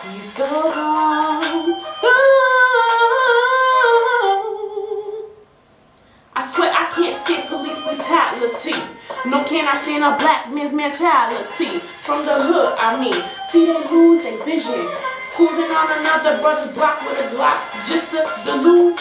He's so gone, gone. I swear I can't stand police brutality. No, can I stand a black man's mentality. From the hood, I mean, see they lose their vision. Cruising on another brother's block with a Glock just to delude.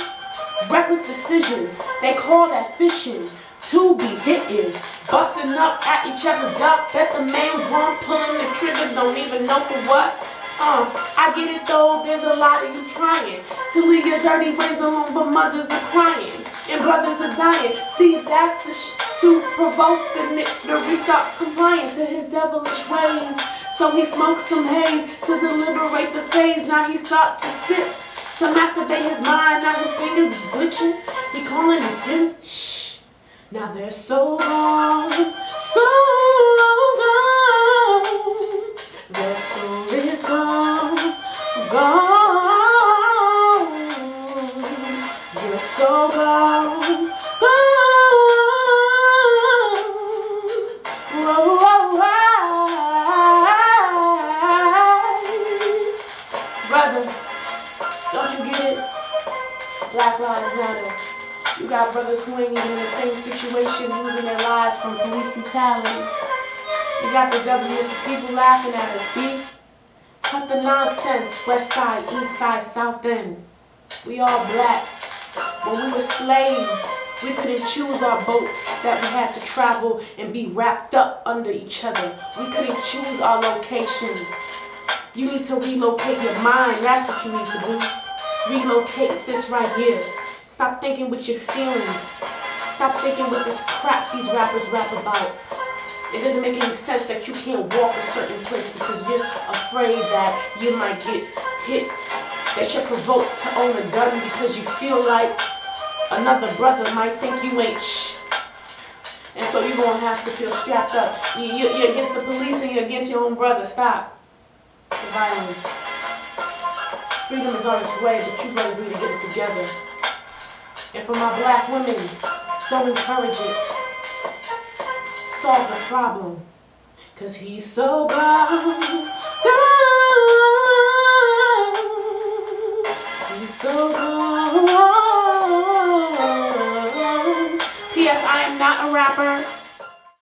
Reckless decisions, they call that fishing. To be hitting, busting up at each other's gut. Bet the main one pulling the trigger don't even know for what. I get it though, there's a lot of you trying to leave your dirty ways alone, but mothers are crying and brothers are dying. See, that's the to provoke the restart complying to his devilish ways. So he smokes some haze to deliberate the phase. Now he starts to sip, to masturbate his mind. Now his fingers is glitching. He calling his hitters, shh. Now they're so gone, so gone. Their soul is gone, gone. You're so gone, gone. Whoa, whoa, brother, don't you get it? Black Lives Matter. You got brothers who ain't even in the same situation, losing their lives from police brutality. You got the government, the people laughing at us, B. Cut the nonsense, west side, east side, south end. We all black. When we were slaves, we couldn't choose our boats that we had to travel and be wrapped up under each other. We couldn't choose our locations. You need to relocate your mind, that's what you need to do. Relocate this right here. Stop thinking with your feelings. Stop thinking with this crap these rappers rap about. It doesn't make any sense that you can't walk a certain place because you're afraid that you might get hit, that you're provoked to own a gun because you feel like another brother might think you ain't shh. And so you're going to have to feel strapped up. You're against the police and you're against your own brother. Stop the violence. Freedom is on its way, but you brothers need to get it together. And for my black women, don't encourage it. Solve the problem. Cause he's so gone, gone. He's so gone. P.S. I am not a rapper.